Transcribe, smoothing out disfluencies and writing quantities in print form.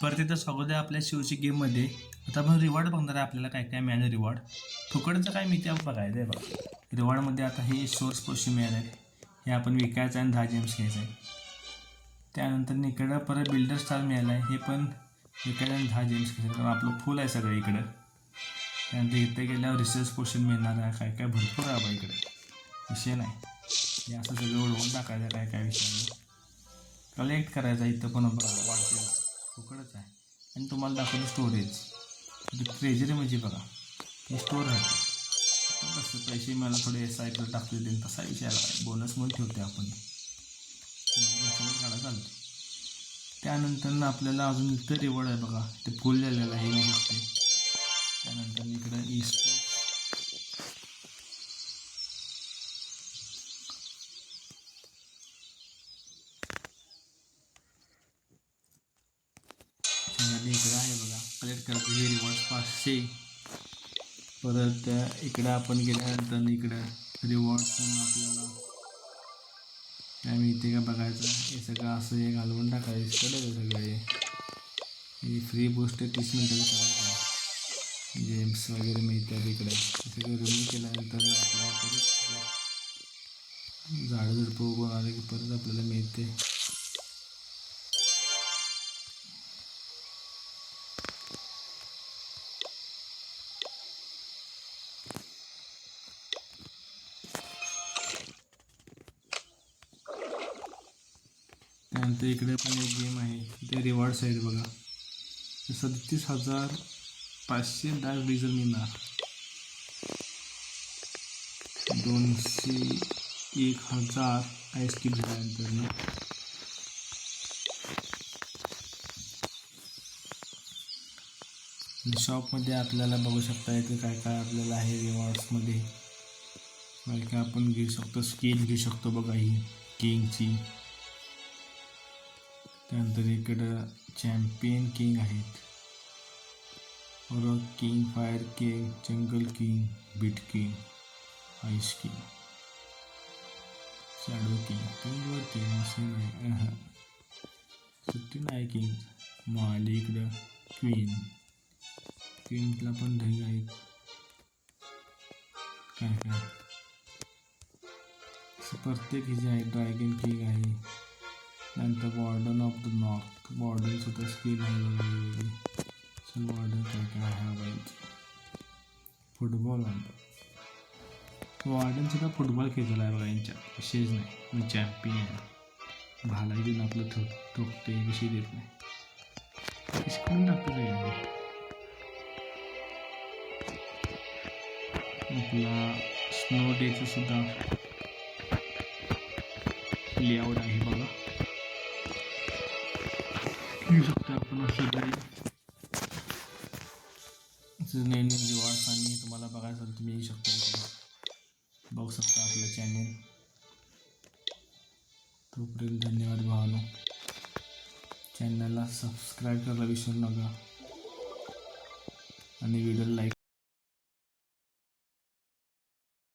परत इथं स्वागत आहे आपल्या शिवची गेममध्ये. आता आपण रिवॉर्ड बघणार आहे. आपल्याला काय काय मिळालं रिवॉर्ड. फुकटचं काय मी त्या बघायचं आहे बघा. रिवॉर्डमध्ये आता हे सोर्स पैसे मिळाले आहेत. हे आपण विकायचं आहे आणि 10 जेम्स घ्यायचं आहे. त्यानंतर इकडं परत बिल्डर स्टार मिळाला आहे. हे पण विकायचं आणि 10 जेम्स घ्यायचं, कारण आपलं फुल आहे सगळं इकडं. त्यानंतर इथे गेल्यावर रिसर्च पोर्शन मिळणार आहे. काय काय भरपूर आहे बा इकडे, विषय नाही. हे असं सगळं उडवून टाकायचं. काय काय विषय नाही, कलेक्ट करायचा. इथं पण बघा वाढते, फुकटच आहे. आणि तुम्हाला दाखवलं स्टोरेज. ट्रेजरी म्हणजे बघा, हे स्टोर राहते. कसं पैसे मला थोडे सायकल टाकले देईन तसा विषय आला. बोनस म्हणून ठेवते आपण, काढा चालतो. त्यानंतर आपल्याला अजून इथं रिवॉर्ड आहे बघा, ते फुल झालेलं आहे मी शकते. त्यानंतर इकडं ई स्पोर्ट्स, इकडं आहे बघा कलेक्ट करायचं. हे रिवॉर्ड 500. परत इकडं आपण गेल्यानंतर इकडं रिवॉर्ड्स म्हणून आपल्याला काय मिळते का बघायचं. हे सगळं असं हे घालवून टाकायचं. कळलं सगळं हे फ्री बूस्ट 30 मिनिटाचं करायचं. गेम्स वगैरे मिळतात इकडे. सगळं रिमूव्ह केल्यानंतर आपल्याला परत झाडं झुडपं उभं आलं की परत आपल्याला मिळते. त्यानंतर इकडे पण एक गेम आहे, ते रिवॉर्ड्स आहेत बघा. 37,500 डार्क डिझेल मिळणार. 201,000 आईस क्यूब झाल्यानंतर ना. शॉपमध्ये आपल्याला बघू शकता इथे काय काय आपल्याला आहे रिवॉर्ड्समध्ये. काय काय आपण घेऊ शकतो. स्किल घेऊ शकतो बघा ही किंगची. त्यानंतर इकडं चॅम्पियन किंग आहेत. Rock king, fire king, jungle king, beat king, ice king, shadow king. किंगवर किंग असे नाही, सुट्टी नाही किंग. मग इकडं क्वीनला पण ढग आहेत. काय काय प्रत्येक हिचे आहे. ड्रॅगन किंग आहे. नंतर warden of the north, warden सुद्धा स्किल आहे बघा वेगवेगळी. चल वॉर्डन काय काय आहे बाईच. फुटबॉल वॉर्डन सुद्धा फुटबॉल खेळलेला आहे बघा यांच्या, विशेष नाही. मी चॅम्पियन भाला देऊन आपलं ठोकते, विषय देत नाही. शिकवून टाकतो आपला स्नो डेचं सुद्धा लेआउट आहे बघा. घेऊ शकतो आपण सगळे नवीन रिवॉर्ड्स. आणि तुम्हाला बघायचं असेल तुम्ही येऊ शकता, बघू शकता आपलं चॅनेल. तोपर्यंत धन्यवाद भावानो. चॅनलला सबस्क्राईब करायला विसरू नका आणि व्हिडिओला लाईक